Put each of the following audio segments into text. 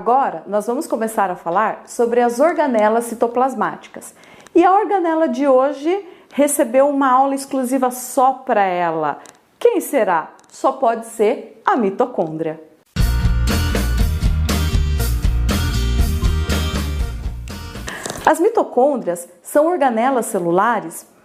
Agora, nós vamos começar a falar sobre as organelas citoplasmáticas. E a organela de hoje recebeu uma aula exclusiva só para ela. Quem será? Só pode ser a mitocôndria. As mitocôndrias são organelas celulares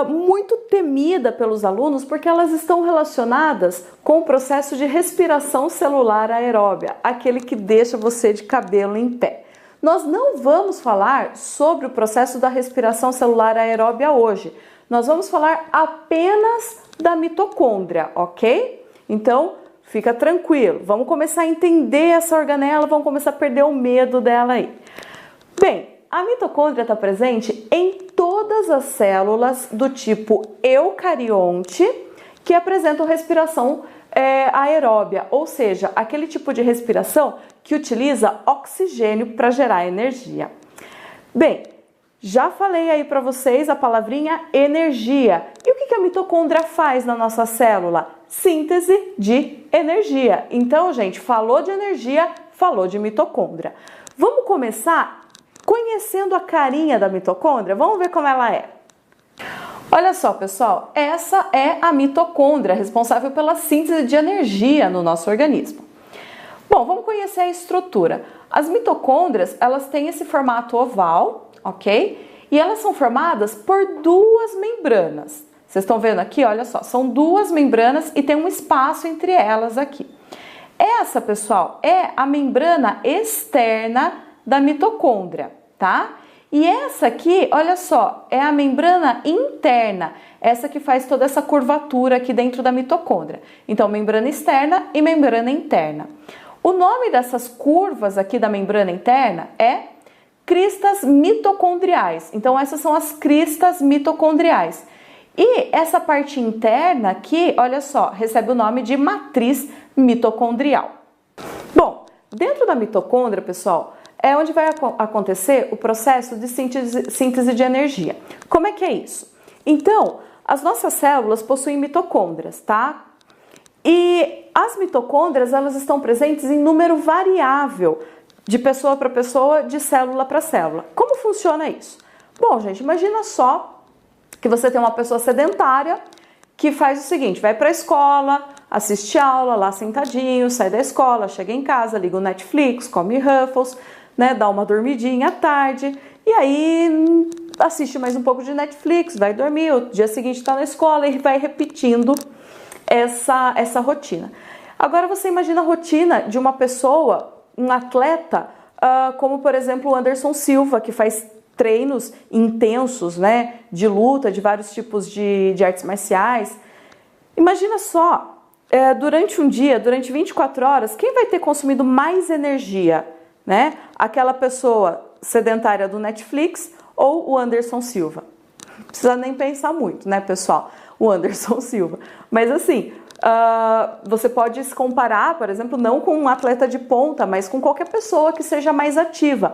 muito temida pelos alunos porque elas estão relacionadas com o processo de respiração celular aeróbia, aquele que deixa você de cabelo em pé. Nós não vamos falar sobre o processo da respiração celular aeróbia hoje. Nós vamos falar apenas da mitocôndria, ok? Então, fica tranquilo. Vamos começar a entender essa organela, vamos começar a perder o medo dela aí. Bem, a mitocôndria está presente em todas as células do tipo eucarionte que apresentam respiração aeróbia, ou seja, aquele tipo de respiração que utiliza oxigênio para gerar energia. Bem, já falei aí para vocês a palavrinha energia. E o que a mitocôndria faz na nossa célula? Síntese de energia. Então, gente, falou de energia, falou de mitocôndria. Vamos começar conhecendo a carinha da mitocôndria? Vamos ver como ela é. Olha só, pessoal, essa é a mitocôndria, responsável pela síntese de energia no nosso organismo. Bom, vamos conhecer a estrutura. As mitocôndrias, elas têm esse formato oval, ok? E elas são formadas por duas membranas. Vocês estão vendo aqui? Olha só, são duas membranas e tem um espaço entre elas aqui. Essa, pessoal, é a membrana externa da mitocôndria, tá? E essa aqui, olha só, é a membrana interna, essa que faz toda essa curvatura aqui dentro da mitocôndria. Então, membrana externa e membrana interna. O nome dessas curvas aqui da membrana interna é cristas mitocondriais. Então, essas são as cristas mitocondriais. E essa parte interna aqui, olha só, recebe o nome de matriz mitocondrial. Bom, dentro da mitocôndria, pessoal, é onde vai acontecer o processo de síntese de energia. Como é que é isso? Então, as nossas células possuem mitocôndrias, tá? E as mitocôndrias, elas estão presentes em número variável, de pessoa para pessoa, de célula para célula. Como funciona isso? Bom, gente, imagina só que você tem uma pessoa sedentária que faz o seguinte, vai para a escola, assiste aula lá sentadinho, sai da escola, chega em casa, liga o Netflix, come Ruffles, né, dá uma dormidinha à tarde e aí assiste mais um pouco de Netflix, vai dormir, o dia seguinte está na escola e vai repetindo essa rotina. Agora você imagina a rotina de uma pessoa, um atleta, como por exemplo o Anderson Silva, que faz treinos intensos, né, de luta, de vários tipos de artes marciais. Imagina só, durante um dia, durante 24 horas, quem vai ter consumido mais energia? Né? Aquela pessoa sedentária do Netflix ou o Anderson Silva? Não precisa nem pensar muito, né, pessoal? O Anderson Silva. Mas assim, você pode se comparar, por exemplo, não com um atleta de ponta, mas com qualquer pessoa que seja mais ativa.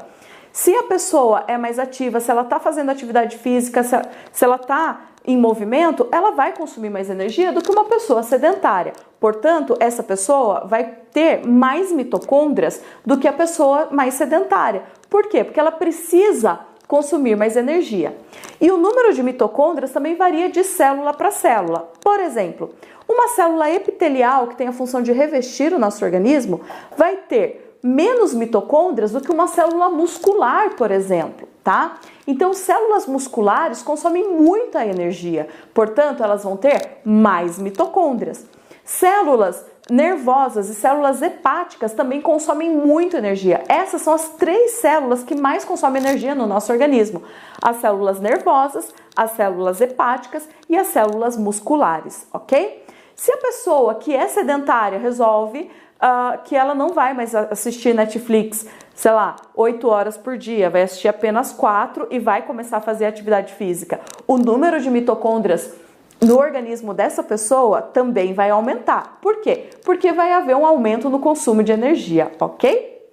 Se a pessoa é mais ativa, se ela está fazendo atividade física, se ela está em movimento, ela vai consumir mais energia do que uma pessoa sedentária. Portanto, essa pessoa vai ter mais mitocôndrias do que a pessoa mais sedentária. Por quê? Porque ela precisa consumir mais energia. E o número de mitocôndrias também varia de célula para célula. Por exemplo, uma célula epitelial que tem a função de revestir o nosso organismo vai ter menos mitocôndrias do que uma célula muscular, por exemplo, tá? Então, células musculares consomem muita energia, portanto, elas vão ter mais mitocôndrias. Células nervosas e células hepáticas também consomem muita energia. Essas são as três células que mais consomem energia no nosso organismo: as células nervosas, as células hepáticas e as células musculares, ok? Se a pessoa que é sedentária resolve que ela não vai mais assistir Netflix, sei lá, 8 horas por dia, vai assistir apenas 4 e vai começar a fazer atividade física, o número de mitocôndrias no organismo dessa pessoa também vai aumentar. Por quê? Porque vai haver um aumento no consumo de energia, ok?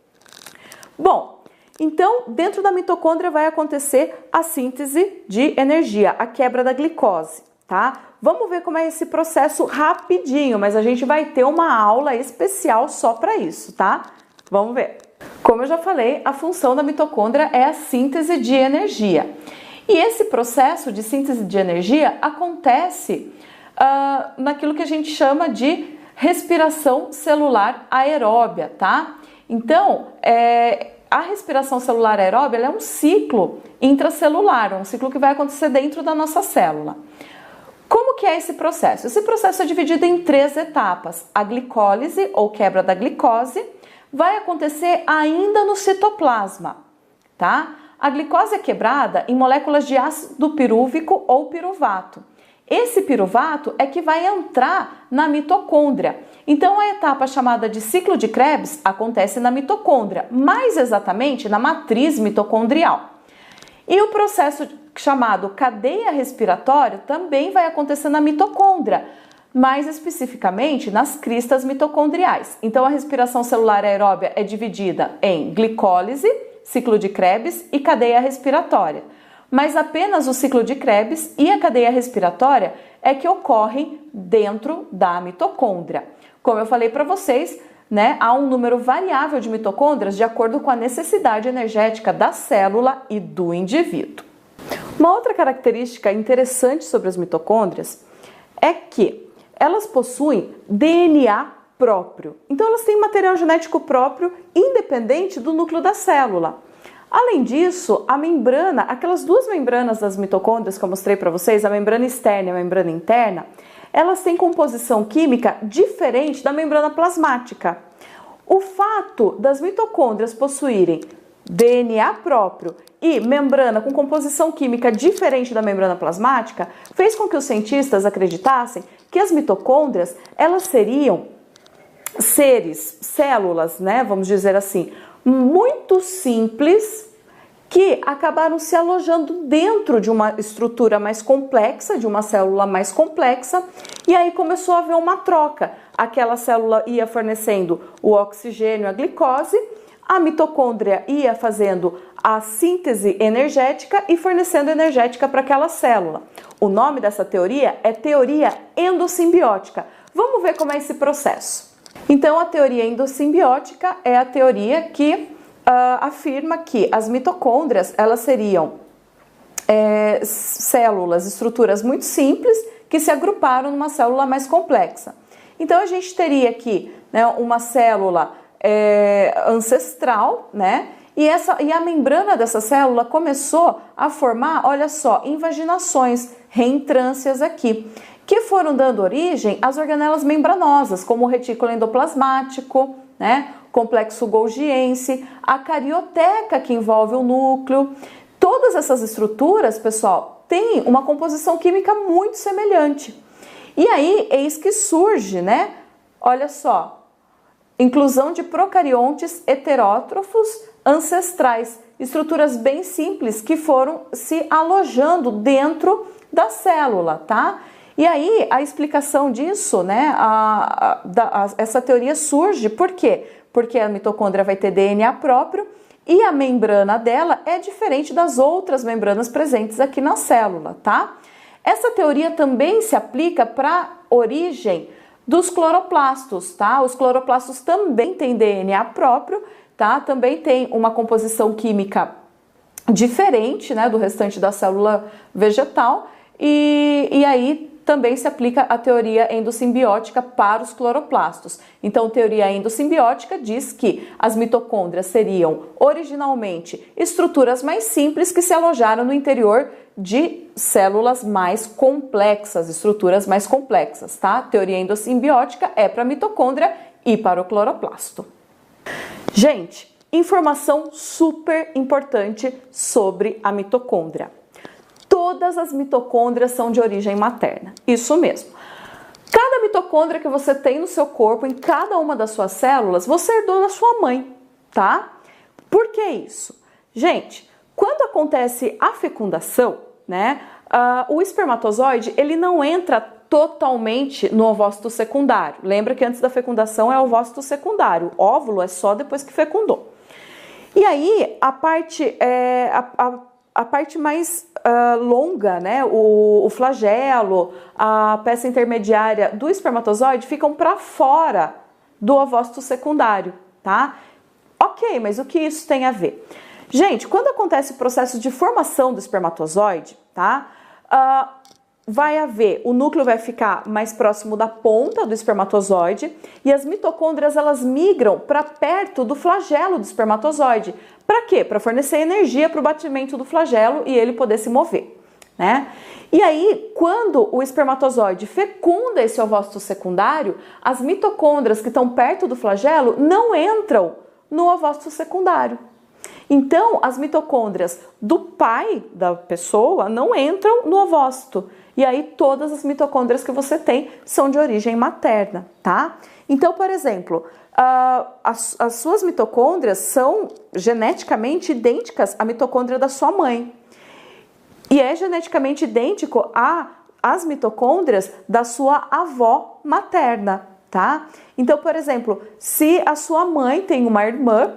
Bom, então dentro da mitocôndria vai acontecer a síntese de energia, a quebra da glicose, tá? Vamos ver como é esse processo rapidinho, mas a gente vai ter uma aula especial só para isso, tá? Vamos ver. Como eu já falei, a função da mitocôndria é a síntese de energia. E esse processo de síntese de energia acontece naquilo que a gente chama de respiração celular aeróbia, tá? Então, a respiração celular aeróbia é um ciclo intracelular, um ciclo que vai acontecer dentro da nossa célula. Como que é esse processo? Esse processo é dividido em 3 etapas. A glicólise, ou quebra da glicose, vai acontecer ainda no citoplasma, tá? A glicose é quebrada em moléculas de ácido pirúvico ou piruvato. Esse piruvato é que vai entrar na mitocôndria. Então, a etapa chamada de ciclo de Krebs acontece na mitocôndria, mais exatamente na matriz mitocondrial. E o processo chamado cadeia respiratória também vai acontecer na mitocôndria, mais especificamente nas cristas mitocondriais. Então, a respiração celular aeróbia é dividida em glicólise, ciclo de Krebs e cadeia respiratória. Mas apenas o ciclo de Krebs e a cadeia respiratória é que ocorrem dentro da mitocôndria. Como eu falei para vocês, né, há um número variável de mitocôndrias de acordo com a necessidade energética da célula e do indivíduo. Uma outra característica interessante sobre as mitocôndrias é que elas possuem DNA próprio. Então, elas têm material genético próprio independente do núcleo da célula. Além disso, a membrana, aquelas 2 membranas das mitocôndrias que eu mostrei para vocês, a membrana externa e a membrana interna, elas têm composição química diferente da membrana plasmática. O fato das mitocôndrias possuírem DNA próprio e membrana com composição química diferente da membrana plasmática fez com que os cientistas acreditassem que as mitocôndrias, elas seriam células, né, vamos dizer assim, muito simples, que acabaram se alojando dentro de uma estrutura mais complexa, de uma célula mais complexa, e aí começou a haver uma troca. Aquela célula ia fornecendo o oxigênio, a glicose, a mitocôndria ia fazendo a síntese energética e fornecendo energética para aquela célula. O nome dessa teoria é teoria endossimbiótica. Vamos ver como é esse processo. Então, a teoria endossimbiótica é a teoria que afirma que as mitocôndrias, elas seriam células, estruturas muito simples que se agruparam numa célula mais complexa. Então, a gente teria aqui, né, uma célula ancestral, né? E a membrana dessa célula começou a formar, olha só, invaginações, reentrâncias aqui, que foram dando origem às organelas membranosas, como o retículo endoplasmático, né? Complexo golgiense, a carioteca que envolve o núcleo. Todas essas estruturas, pessoal, têm uma composição química muito semelhante. E aí, eis que surge, né? Olha só, inclusão de procariontes heterótrofos ancestrais, estruturas bem simples que foram se alojando dentro da célula, tá? E aí a explicação disso, né, essa teoria surge, por quê? Porque a mitocôndria vai ter DNA próprio e a membrana dela é diferente das outras membranas presentes aqui na célula, tá? Essa teoria também se aplica para a origem dos cloroplastos, tá? Os cloroplastos também têm DNA próprio, tá? Também tem uma composição química diferente, né, do restante da célula vegetal e aí também se aplica a teoria endossimbiótica para os cloroplastos. Então, teoria endossimbiótica diz que as mitocôndrias seriam originalmente estruturas mais simples que se alojaram no interior de células mais complexas, estruturas mais complexas, tá? Teoria endossimbiótica é para a mitocôndria e para o cloroplasto. Gente, informação super importante sobre a mitocôndria. Todas as mitocôndrias são de origem materna, isso mesmo. Cada mitocôndria que você tem no seu corpo, em cada uma das suas células, você herdou da sua mãe, tá? Por que isso? Gente, quando acontece a fecundação, né, o espermatozoide, ele não entra totalmente no ovócito secundário. Lembra que antes da fecundação é o ovócito secundário, o óvulo é só depois que fecundou. E aí, a parte mais longa, né, o flagelo, a peça intermediária do espermatozoide ficam para fora do ovócito secundário, tá? Ok, mas o que isso tem a ver? Gente, quando acontece o processo de formação do espermatozoide, tá? O núcleo vai ficar mais próximo da ponta do espermatozoide e as mitocôndrias elas migram para perto do flagelo do espermatozoide. Para quê? Para fornecer energia para o batimento do flagelo e ele poder se mover, né? E aí, quando o espermatozoide fecunda esse ovócito secundário, as mitocôndrias que estão perto do flagelo não entram no ovócito secundário. Então, as mitocôndrias do pai da pessoa não entram no ovócito. E aí, todas as mitocôndrias que você tem são de origem materna, tá? Então, por exemplo, as suas mitocôndrias são geneticamente idênticas à mitocôndria da sua mãe. E é geneticamente idêntico às mitocôndrias da sua avó materna, tá? Então, por exemplo, se a sua mãe tem uma irmã,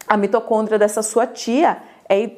a mitocôndria dessa sua tia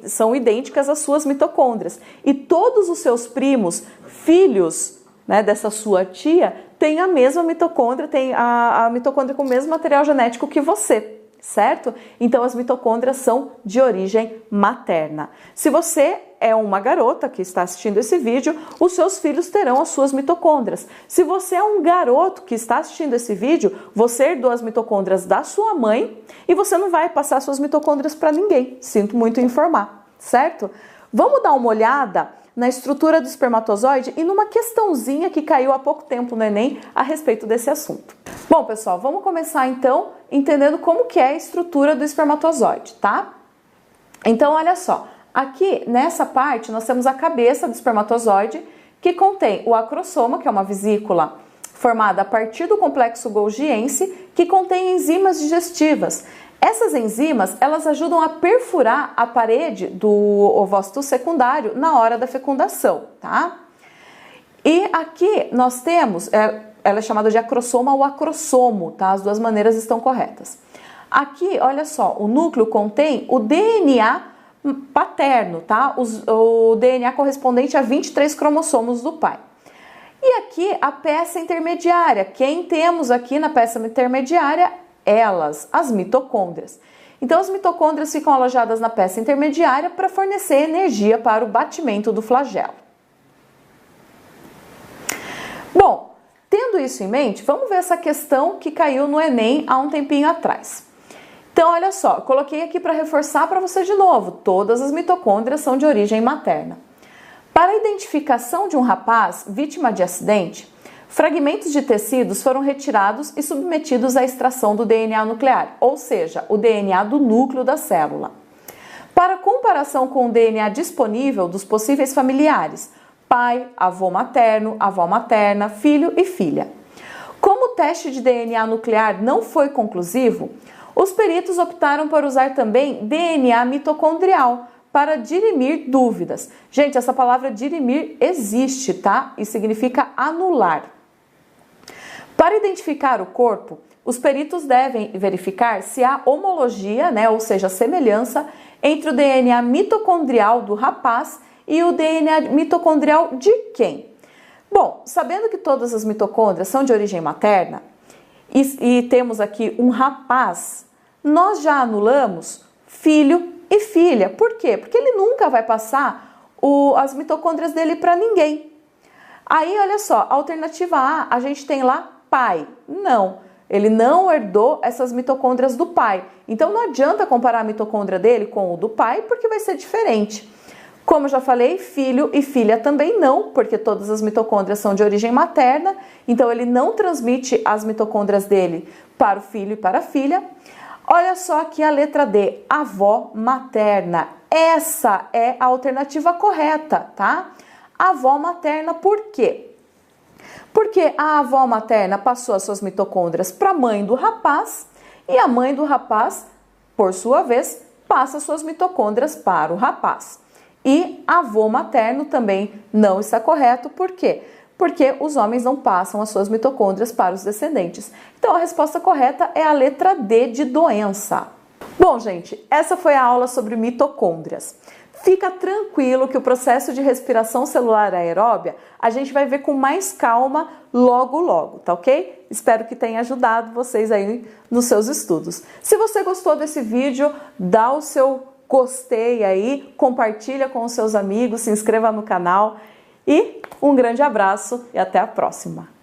são idênticas às suas mitocôndrias. E todos os seus primos, filhos, né, dessa sua tia, têm a mesma mitocôndria, tem a mitocôndria com o mesmo material genético que você, certo? Então as mitocôndrias são de origem materna. Se você é uma garota que está assistindo esse vídeo, os seus filhos terão as suas mitocôndrias. Se você é um garoto que está assistindo esse vídeo, você herdou as mitocôndrias da sua mãe e você não vai passar suas mitocôndrias para ninguém. Sinto muito em informar, certo? Vamos dar uma olhada na estrutura do espermatozoide e numa questãozinha que caiu há pouco tempo no Enem a respeito desse assunto. Bom, pessoal, vamos começar então entendendo como que é a estrutura do espermatozoide, tá? Então, olha só. Aqui, nessa parte, nós temos a cabeça do espermatozoide, que contém o acrossoma, que é uma vesícula formada a partir do complexo golgiense, que contém enzimas digestivas. Essas enzimas, elas ajudam a perfurar a parede do ovócito secundário na hora da fecundação, tá? E aqui nós temos, ela é chamada de acrossoma ou acrossomo, tá? As duas maneiras estão corretas. Aqui, olha só, o núcleo contém o DNA paterno, tá? O DNA correspondente a 23 cromossomos do pai. E aqui a peça intermediária. Quem temos aqui na peça intermediária? As mitocôndrias. Então as mitocôndrias ficam alojadas na peça intermediária para fornecer energia para o batimento do flagelo. Bom, tendo isso em mente, vamos ver essa questão que caiu no Enem há um tempinho atrás. Então, olha só, coloquei aqui para reforçar para você de novo, todas as mitocôndrias são de origem materna. Para a identificação de um rapaz vítima de acidente, fragmentos de tecidos foram retirados e submetidos à extração do DNA nuclear, ou seja, o DNA do núcleo da célula. Para comparação com o DNA disponível dos possíveis familiares, pai, avô materno, avó materna, filho e filha. Como o teste de DNA nuclear não foi conclusivo, os peritos optaram por usar também DNA mitocondrial para dirimir dúvidas. Gente, essa palavra dirimir existe, tá? E significa anular. Para identificar o corpo, os peritos devem verificar se há homologia, né, ou seja, semelhança, entre o DNA mitocondrial do rapaz e o DNA mitocondrial de quem? Bom, sabendo que todas as mitocôndrias são de origem materna e temos aqui um rapaz, nós já anulamos filho e filha. Por quê? Porque ele nunca vai passar as mitocôndrias dele para ninguém. Aí, olha só, alternativa A, a gente tem lá pai. Não, ele não herdou essas mitocôndrias do pai. Então, não adianta comparar a mitocôndria dele com o do pai, porque vai ser diferente. Como eu já falei, filho e filha também não, porque todas as mitocôndrias são de origem materna. Então, ele não transmite as mitocôndrias dele para o filho e para a filha. Olha só aqui a letra D, avó materna. Essa é a alternativa correta, tá? Avó materna, por quê? Porque a avó materna passou as suas mitocôndrias para a mãe do rapaz e a mãe do rapaz, por sua vez, passa suas mitocôndrias para o rapaz. E avô materno também não está correto, por quê? Porque os homens não passam as suas mitocôndrias para os descendentes. Então a resposta correta é a letra D de doença. Bom, gente, essa foi a aula sobre mitocôndrias. Fica tranquilo que o processo de respiração celular aeróbia a gente vai ver com mais calma logo logo, tá ok? Espero que tenha ajudado vocês aí nos seus estudos. Se você gostou desse vídeo, dá o seu gostei aí, compartilha com os seus amigos, se inscreva no canal e um grande abraço e até a próxima!